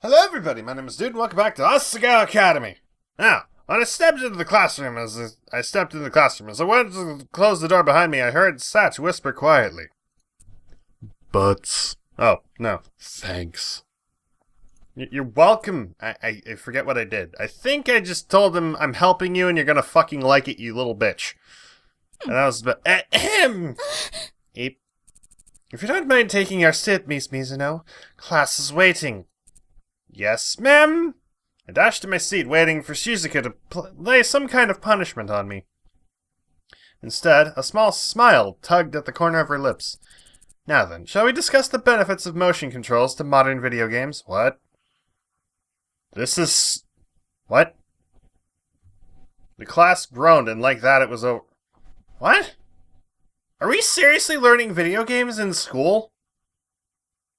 Hello everybody, my name is Dude and welcome back to Asagao Academy. Now, when I stepped into the classroom as I went to close the door behind me, I heard Satch whisper quietly. Butts. Oh, no. Thanks. You're welcome. I forget what I did. I think I just told him I'm helping you and you're gonna fucking like it, you little bitch. And that was about... Ahem! If you don't mind taking your seat, Miss Mizuno, class is waiting. Yes, ma'am? I dashed to my seat, waiting for Shizuka to lay some kind of punishment on me. Instead, a small smile tugged at the corner of her lips. Now then, shall we discuss the benefits of motion controls to modern video games? What? This is... What? The class groaned, and like that it was over. What? Are we seriously learning video games in school?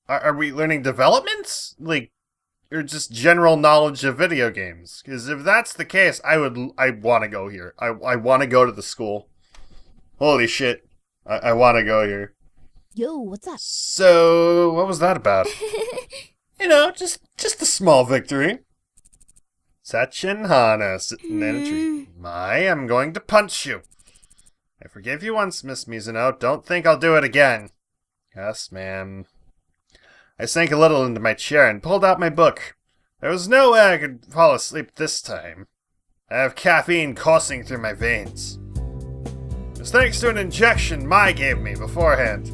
Are we learning developments? Or just general knowledge of video games? Because if that's the case, I want to go here. I want to go to the school. Holy shit. I want to go here. Yo, what's up? So, what was that about? Just a small victory. Satch and Hana sitting in a tree. I'm going to punch you. I forgive you once, Miss Mizuno. Don't think I'll do it again. Yes, ma'am. I sank a little into my chair and pulled out my book. There was no way I could fall asleep this time. I have caffeine coursing through my veins. It was thanks to an injection Mai gave me beforehand.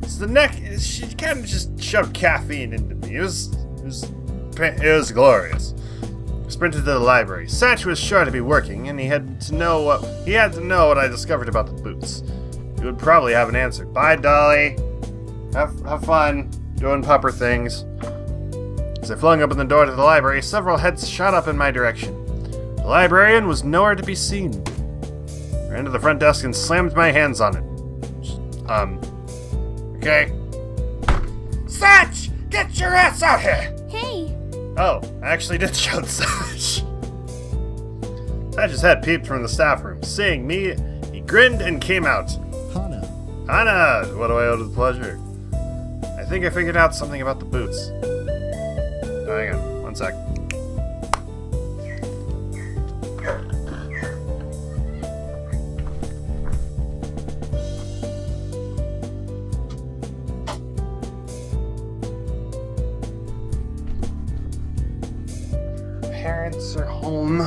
She kind of just shoved caffeine into me. It was glorious. I sprinted to the library. Satch was sure to be working, and he had to know what I discovered about the boots. He would probably have an answer. Bye, Dolly. Have fun doing pupper things. As I flung open the door to the library, several heads shot up in my direction. The librarian was nowhere to be seen. I ran to the front desk and slammed my hands on it. Okay. Satch! Get your ass out here! Hey! Oh, I actually did shout Satch. Satch's head peeped from the staff room. Seeing me, he grinned and came out. Hana! What do I owe to the pleasure? I think I figured out something about the boots. Oh, hang on, one sec. Parents are home.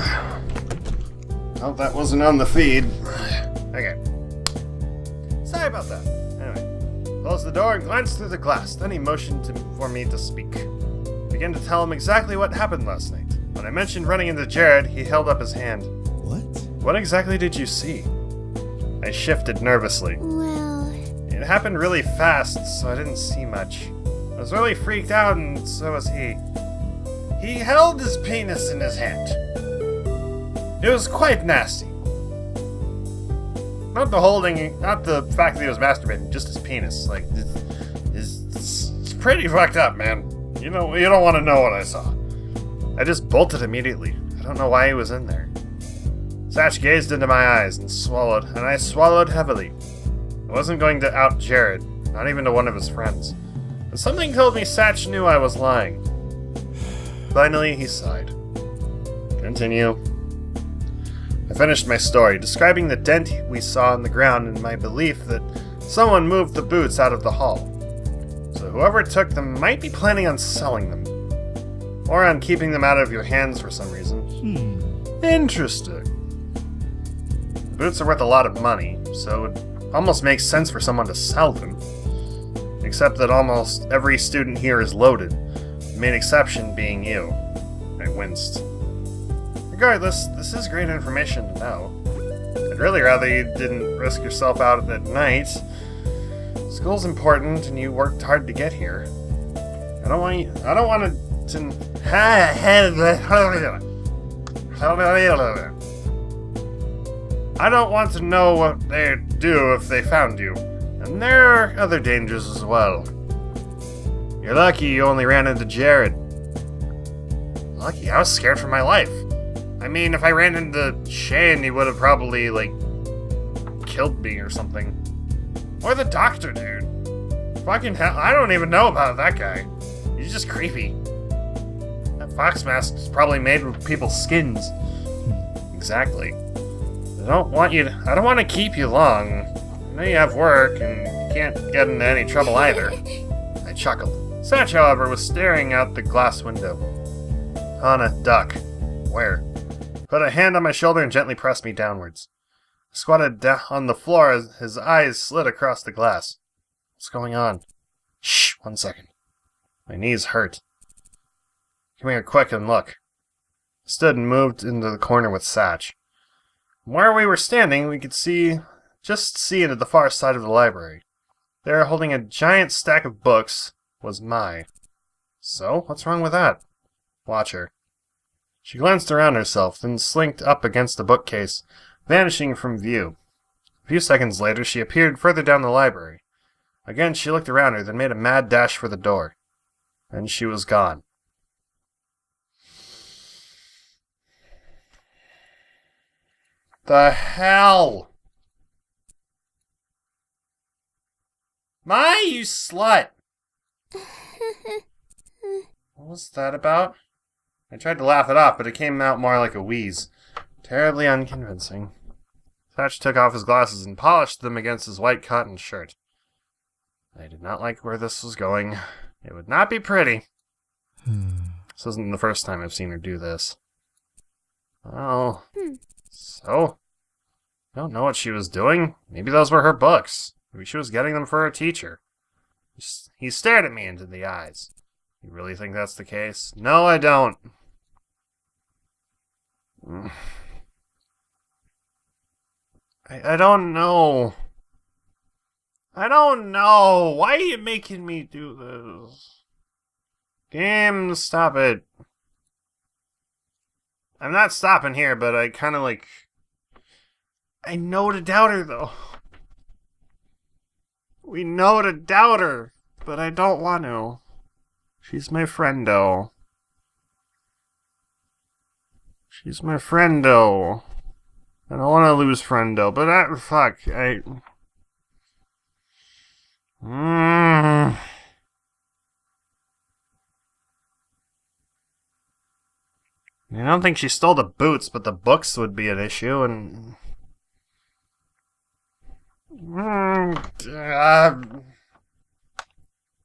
Oh, that wasn't on the feed. Okay. Sorry about that. Anyway, closed the door and glanced through the glass. Then he motioned for me to speak. I began to tell him exactly what happened last night. When I mentioned running into Jared, he held up his hand. What? What exactly did you see? I shifted nervously. Well... It happened really fast, so I didn't see much. I was really freaked out, and so was he. He held his penis in his hand. It was quite nasty. Not the fact that he was masturbating, just his penis. It's pretty fucked up, man. You don't want to know what I saw. I just bolted immediately. I don't know why he was in there. Satch gazed into my eyes and I swallowed heavily. I wasn't going to out Jared, not even to one of his friends. But something told me Satch knew I was lying. Finally, he sighed. Continue. I finished my story, describing the dent we saw in the ground and my belief that someone moved the boots out of the hall. So whoever took them might be planning on selling them. Or on keeping them out of your hands for some reason. Interesting. The boots are worth a lot of money, so it almost makes sense for someone to sell them. Except that almost every student here is loaded. The main exception being you. I winced. Regardless, this is great information to know. I'd really rather you didn't risk yourself out at night. School's important, and you worked hard to get here. I don't want to know what they'd do if they found you. And there are other dangers as well. You're lucky you only ran into Jared. Lucky? I was scared for my life. I mean, if I ran into Shane, he would have probably, killed me or something. Or the doctor, dude. Fucking hell, I don't even know about that guy. He's just creepy. That fox mask is probably made with people's skins. Exactly. I don't want to keep you long. I know you have work and you can't get into any trouble either. I chuckled. Satch, however, was staring out the glass window. Hana, duck. Where? Put a hand on my shoulder and gently pressed me downwards. I squatted down on the floor as his eyes slid across the glass. What's going on? Shh, 1 second. My knees hurt. Come here quick and look. I stood and moved into the corner with Satch. From where we were standing, we could just see into the far side of the library. There, holding a giant stack of books, was Mai. So, what's wrong with that? Watch her. She glanced around herself, then slinked up against the bookcase, vanishing from view. A few seconds later, she appeared further down the library. Again, she looked around her, then made a mad dash for the door. Then she was gone. The hell? Mai, you slut! What was that about? I tried to laugh it off, but it came out more like a wheeze. Terribly unconvincing. Satch took off his glasses and polished them against his white cotton shirt. I did not like where this was going. It would not be pretty. This isn't the first time I've seen her do this. Oh. So? I don't know what she was doing. Maybe those were her books. Maybe she was getting them for her teacher. He stared at me into the eyes. You really think that's the case? No, I don't. I don't know. I don't know. Why are you making me do this? Game, stop it. I'm not stopping here, but I kind of like... I know to doubt her, though. We know to doubt her, but I don't want to. She's my friendo. She's my friendo. I don't want to lose friendo, but I don't think she stole the boots, but the books would be an issue, and...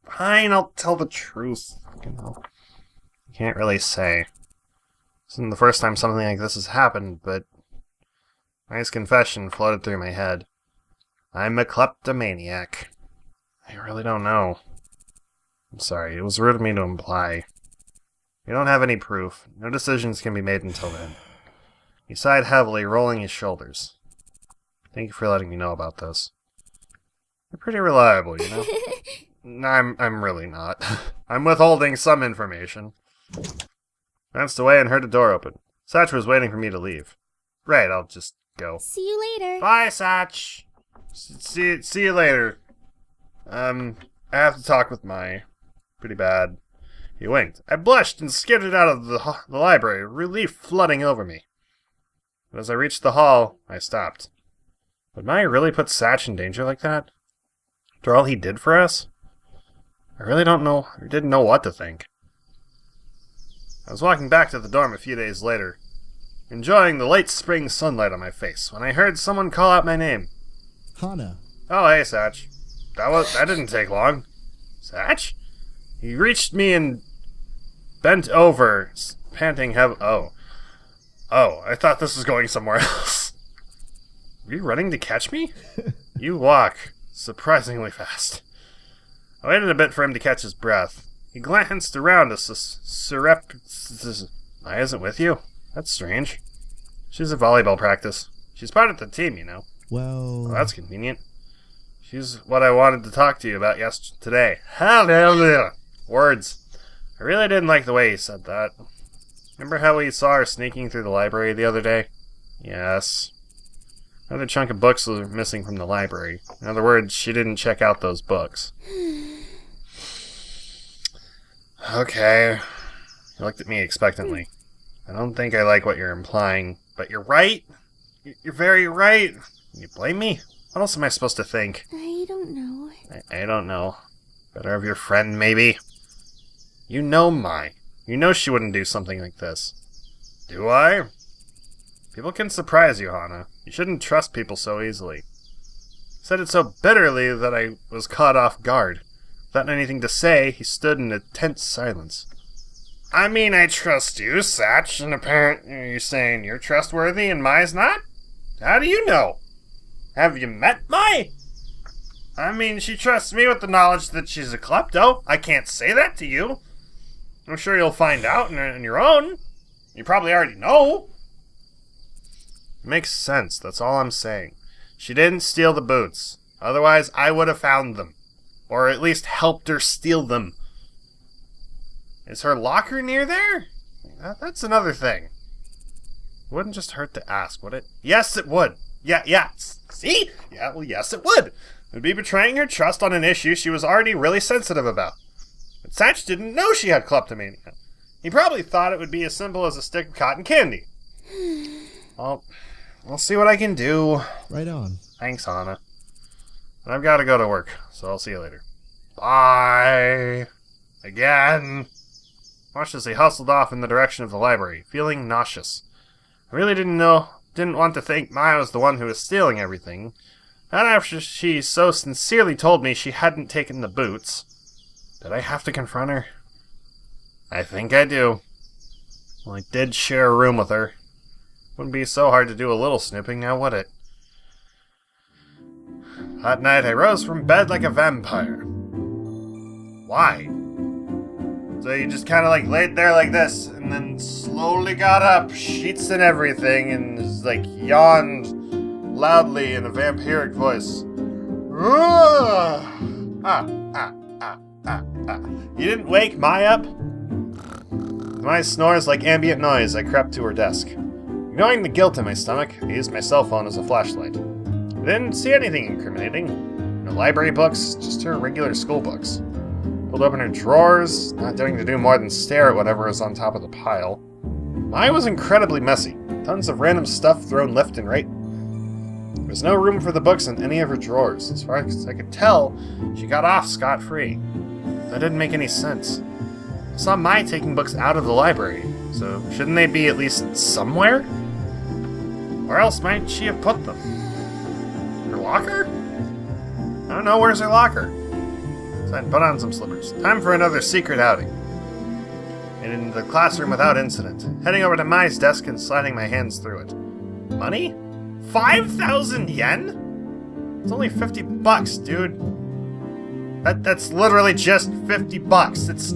Fine, I'll tell the truth. You can't really say. This isn't the first time something like this has happened, but... Nice confession floated through my head. I'm a kleptomaniac. I really don't know. I'm sorry, it was rude of me to imply. We don't have any proof. No decisions can be made until then. He sighed heavily, rolling his shoulders. Thank you for letting me know about this. You're pretty reliable, you know? I'm really not. I'm withholding some information. Glanced away and heard a door open. Satch was waiting for me to leave. Right, I'll just go. See you later. Bye, Satch. See you later. I have to talk with Mai. Pretty bad. He winked. I blushed and skidded out of the library, relief flooding over me. But as I reached the hall, I stopped. Would Mai really put Satch in danger like that? After all he did for us? I really don't know. I didn't know what to think. I was walking back to the dorm a few days later, enjoying the late spring sunlight on my face, when I heard someone call out my name. Hana. Oh, hey, Satch. That didn't take long. Satch? He reached me and bent over, panting heavily. Oh, I thought this was going somewhere else. Were you running to catch me? You walk surprisingly fast. I waited a bit for him to catch his breath. He glanced around us. I isn't with you? That's strange. She's at volleyball practice. She's part of the team, you know. Well, That's convenient. She's what I wanted to talk to you about today. Hallelujah. Words. I really didn't like the way he said that. Remember how we saw her sneaking through the library the other day? Yes. Another chunk of books was missing from the library. In other words, she didn't check out those books. Okay. He looked at me expectantly. I don't think I like what you're implying, but you're right. You're very right. Can you blame me? What else am I supposed to think? I don't know. I don't know. Better of your friend, maybe? You know Mai. You know she wouldn't do something like this. Do I? People can surprise you, Hana. You shouldn't trust people so easily. He said it so bitterly that I was caught off guard. Without anything to say, he stood in a tense silence. I mean, I trust you, Satch, and apparently you're saying you're trustworthy and Mai's not? How do you know? Have you met Mai? I mean, she trusts me with the knowledge that she's a klepto. I can't say that to you. I'm sure you'll find out on your own. You probably already know. Makes sense, that's all I'm saying. She didn't steal the boots. Otherwise, I would have found them. Or at least helped her steal them. Is her locker near there? That's another thing. It wouldn't just hurt to ask, would it? Yes, it would. Yeah. See? Yeah, well, yes, it would. It would be betraying her trust on an issue she was already really sensitive about. But Satch didn't know she had kleptomania. He probably thought it would be as simple as a stick of cotton candy. Well, I'll see what I can do. Right on. Thanks, Hana. And I've got to go to work, so I'll see you later. Bye. Again. Watched as he hustled off in the direction of the library, feeling nauseous. I really didn't want to think Mai was the one who was stealing everything. Not after she so sincerely told me she hadn't taken the boots. Did I have to confront her? I think I do. Well, I did share a room with her. Wouldn't be so hard to do a little snooping now, would it? That night I rose from bed like a vampire. Why? So you just kind of like laid there like this, and then slowly got up, sheets and everything, and just like yawned loudly in a vampiric voice. You didn't wake Mai up? Mai snores like ambient noise. I crept to her desk. Ignoring the guilt in my stomach, I used my cell phone as a flashlight. I didn't see anything incriminating. No library books, just her regular school books. Pulled open her drawers, not daring to do more than stare at whatever was on top of the pile. Mai was incredibly messy. Tons of random stuff thrown left and right. There was no room for the books in any of her drawers. As far as I could tell, she got off scot-free. That didn't make any sense. I saw Mai taking books out of the library, so shouldn't they be at least somewhere? Where else might she have put them? Her locker? I don't know, where's her locker? So I'd put on some slippers. Time for another secret outing. And in the classroom without incident, heading over to Mai's desk and sliding my hands through it. Money? 5,000 yen? It's only 50 bucks, dude. That's literally just 50 bucks. That's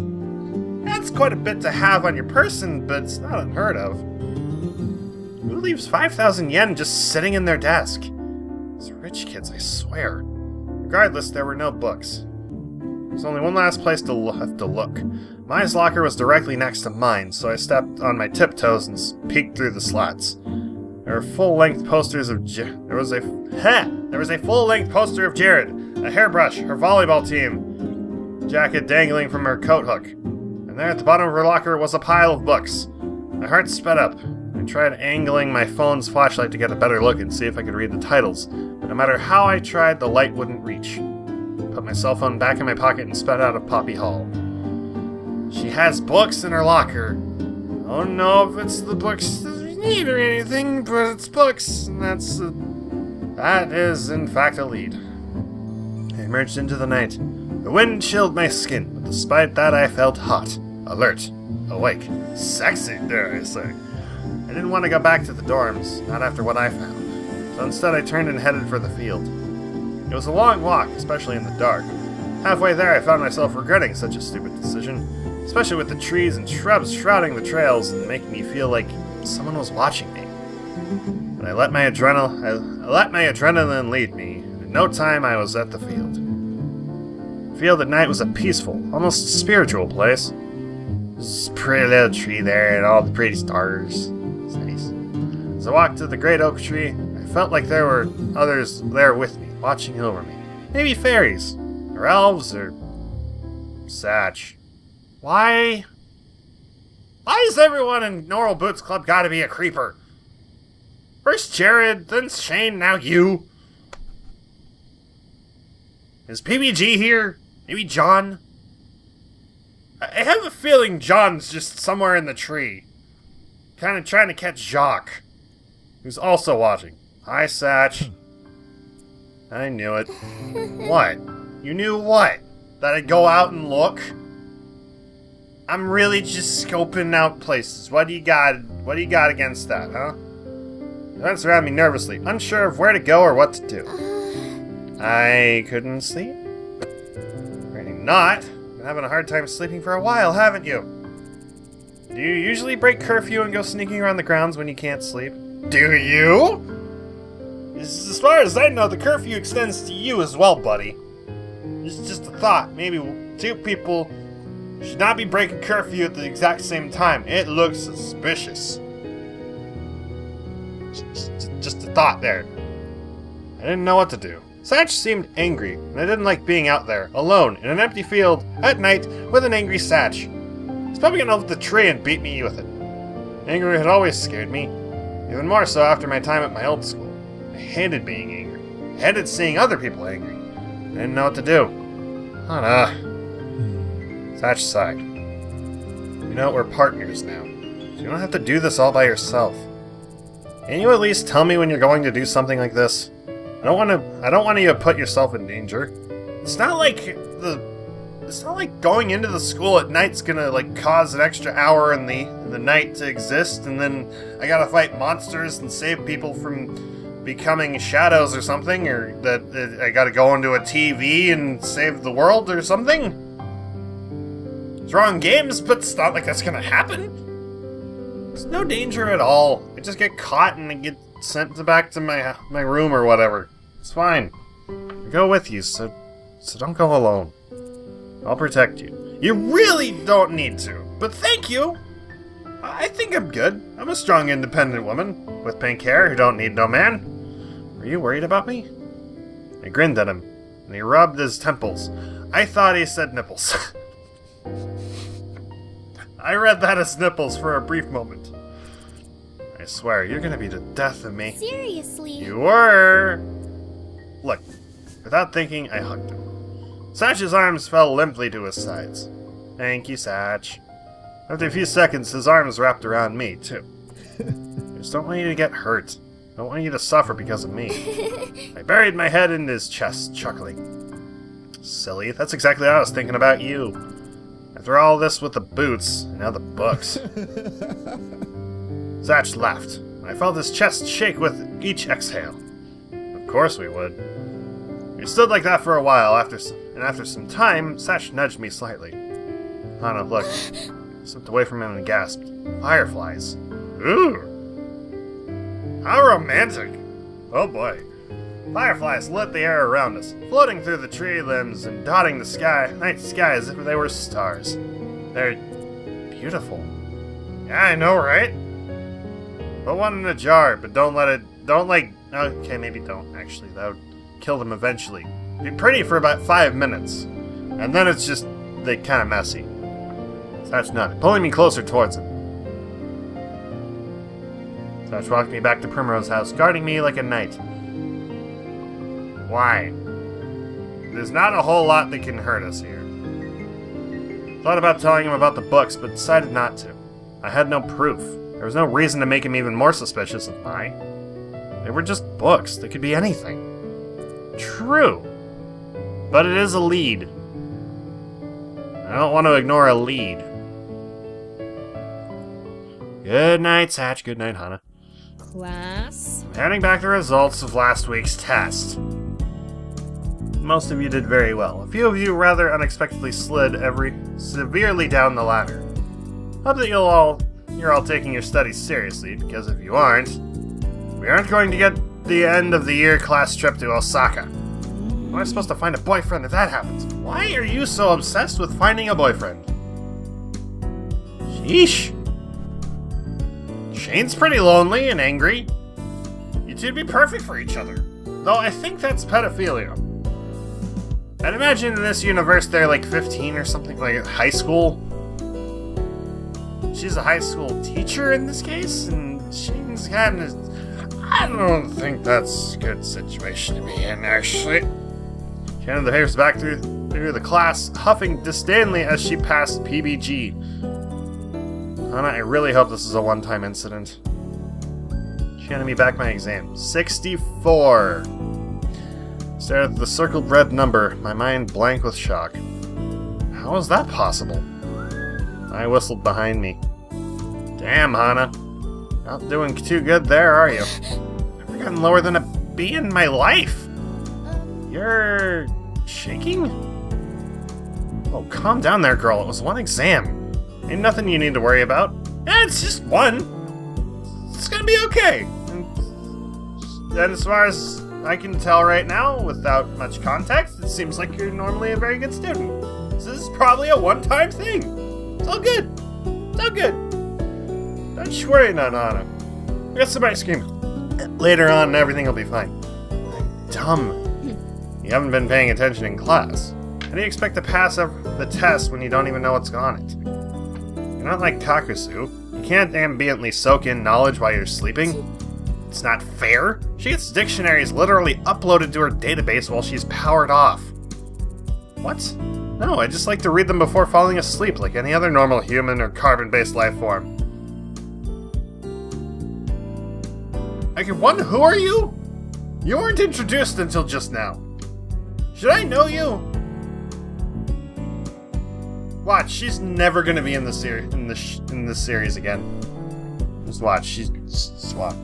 quite a bit to have on your person, but it's not unheard of. Who leaves 5,000 yen just sitting in their desk? These rich kids, I swear. Regardless, there were no books. There's only one last place to have to look. Mai's locker was directly next to mine, so I stepped on my tiptoes and peeked through the slats. There were full-length posters of There was a full-length poster of Jared, a hairbrush, her volleyball team, jacket dangling from her coat hook. And there at the bottom of her locker was a pile of books. My heart sped up. I tried angling my phone's flashlight to get a better look and see if I could read the titles, but no matter how I tried, the light wouldn't reach. Put my cell phone back in my pocket and sped out of Poppy Hall. She has books in her locker. I don't know if it's the books that we need or anything, but it's books, and that is in fact a lead. I emerged into the night. The wind chilled my skin, but despite that I felt hot, alert, awake, sexy, dare I say. I didn't want to go back to the dorms, not after what I found, so instead I turned and headed for the field. It was a long walk, especially in the dark. Halfway there I found myself regretting such a stupid decision, especially with the trees and shrubs shrouding the trails and making me feel like someone was watching me. But I let my adrenaline lead me, and in no time I was at the field. The field at night was a peaceful, almost spiritual place. There's a pretty little tree there and all the pretty stars. It's nice. As I walked to the great oak tree, I felt like there were others there with me, watching over me. Maybe fairies, or elves, or Satch. Why is everyone in Normal Boots Club gotta be a creeper? First Jared, then Shane, now you. Is PBG here? Maybe John? I have a feeling John's just somewhere in the tree. Kind of trying to catch Jacques, who's also watching. Hi, Satch. I knew it. What? You knew what? That I'd go out and look? I'm really just scoping out places. What do you got against that, huh? He glanced around me nervously, unsure of where to go or what to do. I couldn't sleep? Apparently not. Been having a hard time sleeping for a while, haven't you? Do you usually break curfew and go sneaking around the grounds when you can't sleep? Do you? As far as I know, the curfew extends to you as well, buddy. It's just a thought. Maybe two people should not be breaking curfew at the exact same time. It looks suspicious. Just a thought there. I didn't know what to do. Satch seemed angry, and I didn't like being out there, alone, in an empty field, at night, with an angry Satch. He's probably gonna lift the tree and beat me with it. Anger had always scared me, even more so after my time at my old school. I hated being angry. I hated seeing other people angry. I didn't know what to do. Hana. Satch sighed. You know, we're partners now, so you don't have to do this all by yourself. Can you at least tell me when you're going to do something like this? I don't want you to put yourself in danger. It's not like going into the school at night's gonna cause an extra hour in the night to exist, and then I gotta fight monsters and save people from becoming shadows or something, or that I gotta go into a TV and save the world or something. Drawing games, but it's not like that's gonna happen. There's no danger at all. I just get caught and I get sent back to my room or whatever. It's fine. I'll go with you, so don't go alone. I'll protect you. You really don't need to, but thank you. I think I'm good. I'm a strong, independent woman with pink hair who don't need no man. Are you worried about me? I grinned at him, and he rubbed his temples. I thought he said nipples. I read that as nipples for a brief moment. I swear, you're gonna be the death of me. Seriously? You were! Look, without thinking, I hugged him. Satch's arms fell limply to his sides. Thank you, Satch. After a few seconds, his arms wrapped around me, too. I just don't want you to get hurt. I don't want you to suffer because of me. I buried my head in his chest, chuckling. Silly, that's exactly what I was thinking about you. After all this with the boots, and now the books. Satch laughed, and I felt his chest shake with each exhale. Of course we would. We stood like that for a while, after some time, Satch nudged me slightly. Hana looked. I slipped away from him and gasped. Fireflies. Ooh! How romantic! Oh boy. Fireflies lit the air around us, floating through the tree limbs and dotting the night sky as if they were stars. They're beautiful. Yeah, I know, right? Put one in a jar, but okay, maybe don't, actually. That would kill them eventually. Be pretty for about 5 minutes. And then it's just, kind of messy. Satch nodded, pulling me closer towards him. Satch walked me back to Primrose House, guarding me like a knight. Why? There's not a whole lot that can hurt us here. Thought about telling him about the books, but decided not to. I had no proof. There was no reason to make him even more suspicious of mine. They were just books. They could be anything. True. But it is a lead. I don't want to ignore a lead. Good night, Satch. Good night, Hana. Class? I'm handing back the results of last week's test. Most of you did very well. A few of you rather unexpectedly slid severely down the ladder. Hope that you're all taking your studies seriously, because if you aren't, we aren't going to get the end of the year class trip to Osaka. How am I supposed to find a boyfriend if that happens? Why are you so obsessed with finding a boyfriend? Sheesh. Shane's pretty lonely and angry. You two'd be perfect for each other. Though I think that's pedophilia. I'd imagine in this universe they're 15 or something, like high school. She's a high school teacher in this case, and Shane's kind of... I don't think that's a good situation to be in, actually. She handed the papers back to through the class, huffing disdainfully as she passed PBG. Hana, I really hope this is a one-time incident. She handed me back my exam. 64! Stared at the circled red number, my mind blank with shock. How is that possible? I whistled behind me. Damn, Hana. Not doing too good there, are you? Never gotten lower than a B in my life! You're... shaking? Oh, calm down there, girl. It was one exam. Ain't nothing you need to worry about. Yeah, it's just one. It's gonna be okay. And as far as I can tell right now, without much context, it seems like you're normally a very good student. This is probably a one-time thing. It's all good. It's all good. Don't you worry none, Hana. We got some ice cream. Later on, everything will be fine. I'm dumb. You haven't been paying attention in class. How do you expect to pass the test when you don't even know what's on it? You're not like Kakusu. You can't ambiently soak in knowledge while you're sleeping. It's not fair. She gets dictionaries literally uploaded to her database while she's powered off. What? No, I just like to read them before falling asleep like any other normal human or carbon-based life form. Okay, who are you? You weren't introduced until just now. Should I know you? Watch, she's never gonna be in the series again. Just watch, she's swap.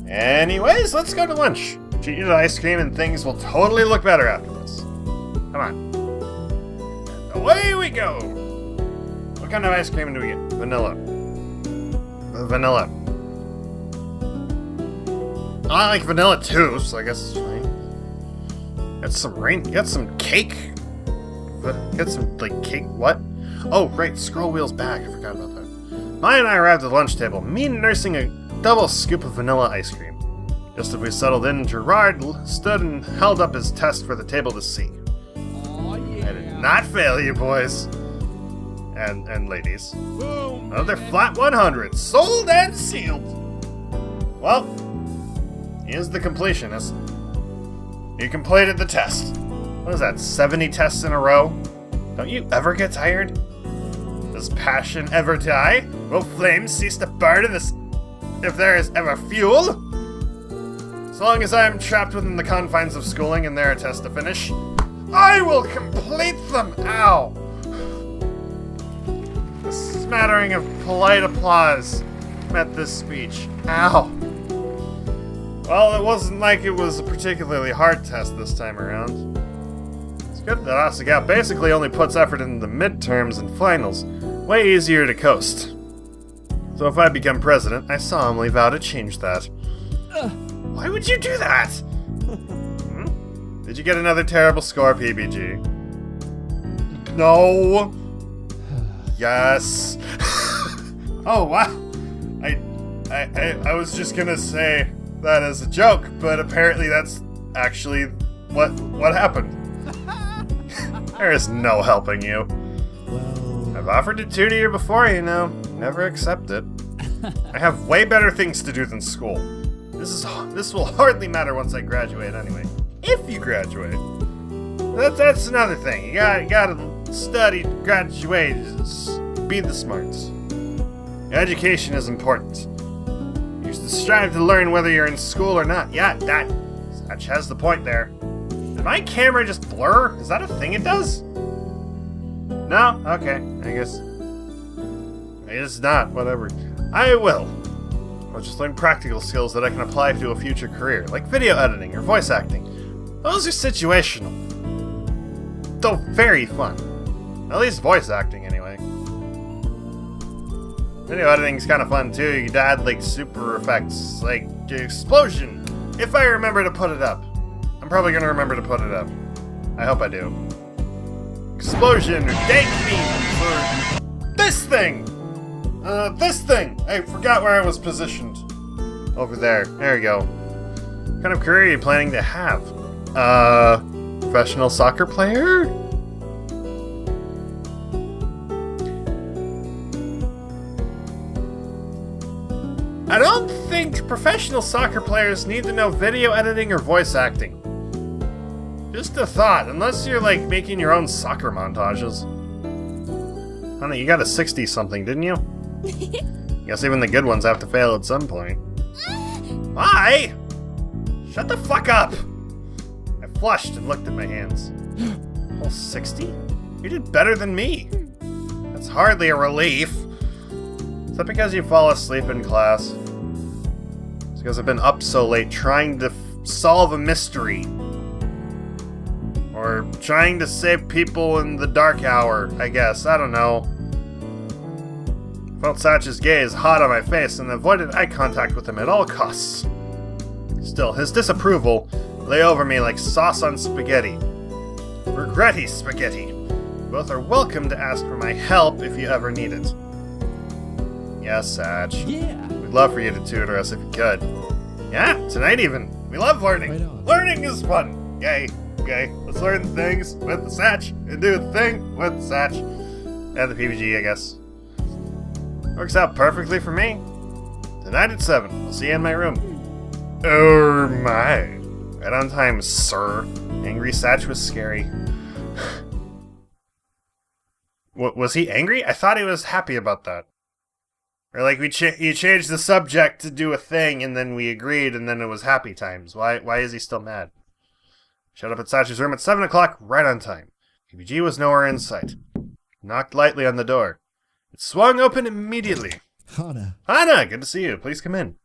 Anyways, let's go to lunch. Treat you to ice cream and things will totally look better after this. Come on. And away we go! What kind of ice cream do we get? Vanilla. Vanilla. I like vanilla too, so I guess it's fine. Got some cake? Get some, like, cake, what? Oh, right, scroll wheel's back, I forgot about that. Maya and I arrived at the lunch table, me nursing a double scoop of vanilla ice cream. Just as we settled in, Gerard stood and held up his test for the table to see. Oh, yeah. I did not fail you, boys. And ladies. Boom. Another flat 100, sold and sealed. Well, here's the completionist. You completed the test. What is that, 70 tests in a row? Don't you ever get tired? Does passion ever die? Will flames cease to burn if there is ever fuel? So long as I am trapped within the confines of schooling and there are tests to finish, I will complete them! Ow! A smattering of polite applause met this speech. Ow! Well, it wasn't like it was a particularly hard test this time around. It's good that Asagao basically only puts effort into the midterms and finals. Way easier to coast. So if I become president, I solemnly vow to change that. Why would you do that? Did you get another terrible score, PBG? No. Yes. Oh, wow. I was just gonna say that as a joke, but apparently that's actually what happened. There is no helping you. Well, I've offered to tutor you before, you know. Never accept it. I have way better things to do than school. This will hardly matter once I graduate anyway. If you graduate. That's another thing. You gotta study, graduate, be the smarts. Education is important. You used to strive to learn whether you're in school or not. Yeah, that has the point there. Did my camera just blur? Is that a thing it does? No? Okay, I guess it's not. Whatever. I will. I'll just learn practical skills that I can apply to a future career, like video editing or voice acting. Those are situational, though very fun. At least voice acting, anyway. Video editing's kind of fun too. You can add like super effects, like explosion. If I remember to put it up, I'm probably gonna remember to put it up. I hope I do. Explosion or dank beams or this thing. This thing. I forgot where I was positioned. Over there. There we go. What kind of career are you planning to have? Professional soccer player? I don't think professional soccer players need to know video editing or voice acting. Just a thought, unless you're like making your own soccer montages. Hana, you got a 60-something, didn't you? Guess even the good ones have to fail at some point. Why? Shut the fuck up! I flushed and looked at my hands. Whole 60? You did better than me. That's hardly a relief. Is that because you fall asleep in class? It's because I've been up so late trying to solve a mystery. Or trying to save people in the dark hour, I guess. I don't know. I felt Satch's gaze hot on my face and avoided eye contact with him at all costs. Still, his disapproval lay over me like sauce on spaghetti. Regretty spaghetti. Both are welcome to ask for my help if you ever need it. Yes, Satch. Yeah. We'd love for you to tutor us if you could. Yeah, tonight even. We love learning. Right on. Learning is fun. Yay. Okay, let's learn things with the Satch and do the thing with the Satch. And the PBG, I guess. Works out perfectly for me. Tonight at 7. I'll see you in my room. Oh my. Right on time, sir. Angry Satch was scary. Was he angry? I thought he was happy about that. Or like you changed the subject to do a thing and then we agreed and then it was happy times. Why is he still mad? Showed up at Satch's room at 7 o'clock, right on time. PBG was nowhere in sight. Knocked lightly on the door. It swung open immediately. Hana. Hana, good to see you. Please come in.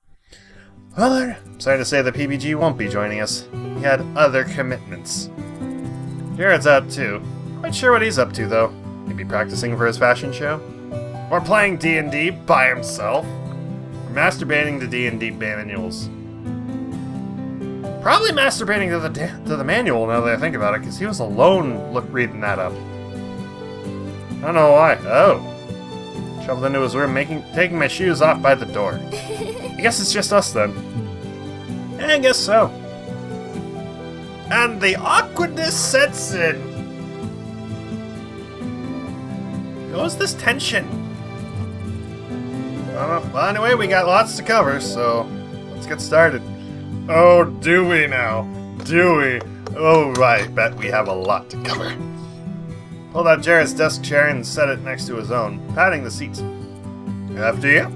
Well, I'm sorry to say that PBG won't be joining us. He had other commitments. Jared's out too. Quite sure what he's up to, though. Maybe practicing for his fashion show? Or playing D&D by himself? Or masturbating to D&D manuals? Probably masturbating to the manual now that I think about it, because he was alone reading that up. I don't know why. Oh. Shuffled into his room, taking my shoes off by the door. I guess it's just us then. Yeah, I guess so. And the awkwardness sets in. Goes this tension. Well, anyway, we got lots to cover, so let's get started. Oh, do we now? Do we? Oh, right, bet we have a lot to cover. Pulled out Jared's desk chair and set it next to his own, patting the seat. After you.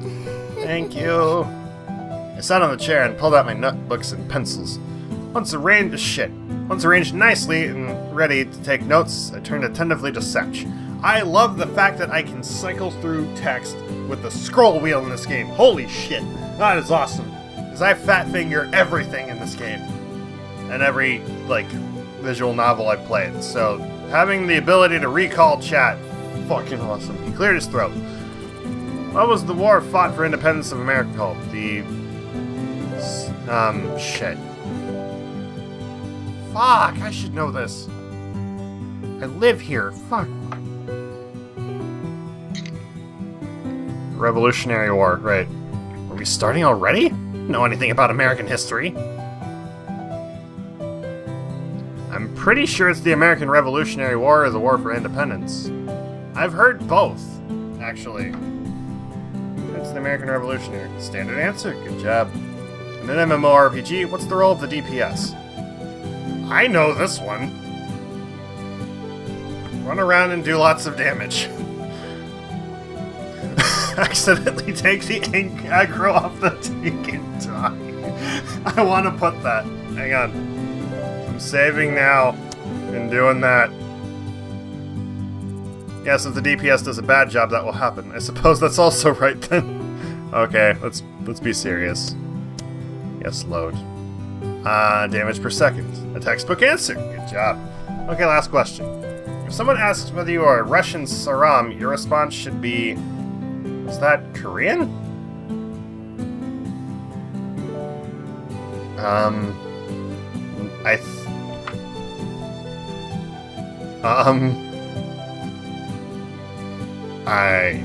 Thank you. I sat on the chair and pulled out my notebooks and pencils. Once arranged nicely and ready to take notes, I turned attentively to Satch. I love the fact that I can cycle through text with the scroll wheel in this game. Holy shit, that is awesome. Because I fat finger everything in this game. And every, visual novel I played. So, having the ability to recall chat, fucking awesome. He cleared his throat. What was the war fought for independence of America called? Shit. Fuck, I should know this. I live here. Fuck. Revolutionary War, right. Are we starting already? Know anything about American history? I'm pretty sure it's the American Revolutionary War or the War for Independence. I've heard both, actually. It's the American Revolutionary. Standard answer. Good job. In an MMORPG, what's the role of the DPS? I know this one. Run around and do lots of damage. Accidentally take the ink aggro off the tank and die. I want to put that. Hang on. I'm saving now and doing that. Yes, if the DPS does a bad job, that will happen. I suppose that's also right then. Okay, let's be serious. Yes, load. Damage per second. A textbook answer. Good job. Okay, last question. If someone asks whether you are a Russian Saram, your response should be... Is that Korean? I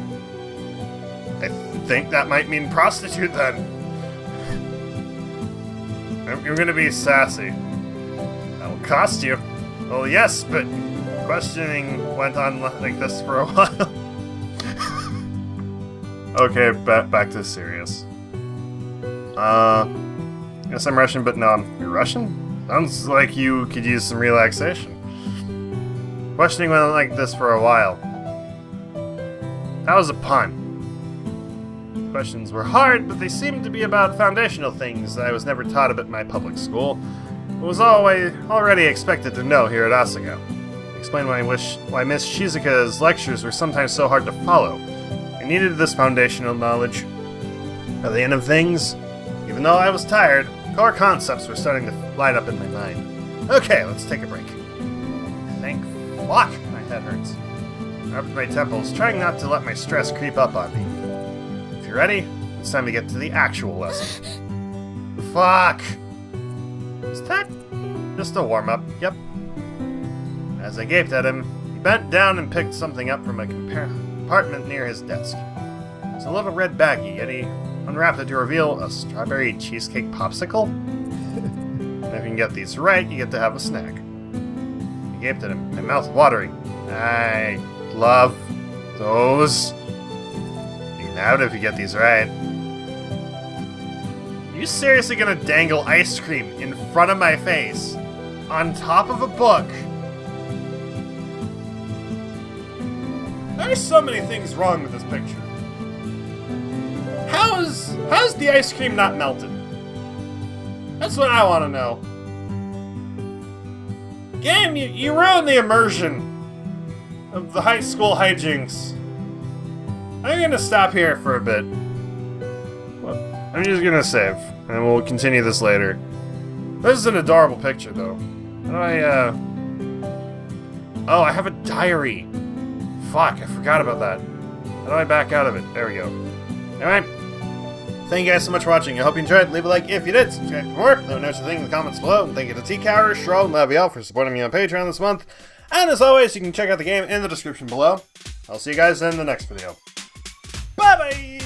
think that might mean prostitute then. You're gonna be sassy. That'll cost you. Well, yes, but questioning went on like this for a while. Okay, back to serious. Guess I'm Russian, but no, you're Russian? Sounds like you could use some relaxation. Questioning went like this for a while. That was a pun. Questions were hard, but they seemed to be about foundational things that I was never taught about in my public school. It was already expected to know here at Asagao. Explain why Miss Shizuka's lectures were sometimes so hard to follow. I needed this foundational knowledge. By the end of things, even though I was tired, core concepts were starting to light up in my mind. Okay, let's take a break. Thank fuck my head hurts. I rubbed my temples, trying not to let my stress creep up on me. If you're ready, it's time to get to the actual lesson. Fuck! Is that just a warm-up? Yep. As I gaped at him, he bent down and picked something up from a compartment near his desk. It was a little red baggie, yet he unwrapped it to reveal a strawberry cheesecake popsicle. And if you can get these right, you get to have a snack. I gaped at him, my mouth watering. I love those. You can have it if you get these right. You seriously gonna dangle ice cream in front of my face on top of a book? There's so many things wrong with this picture. How's the ice cream not melted? That's what I want to know. Game, you ruined the immersion of the high school hijinks. I'm gonna stop here for a bit. Well, I'm just gonna save, and we'll continue this later. This is an adorable picture, though. How do I, Oh, I have a diary. Fuck, I forgot about that. How do I back out of it? There we go. Alright. Thank you guys so much for watching. I hope you enjoyed. Leave a like if you did. Subscribe for more. Let me know what you think in the comments below. And thank you to T-Cower, Shroud, and Lavielle for supporting me on Patreon this month. And as always, you can check out the game in the description below. I'll see you guys in the next video. Bye-bye!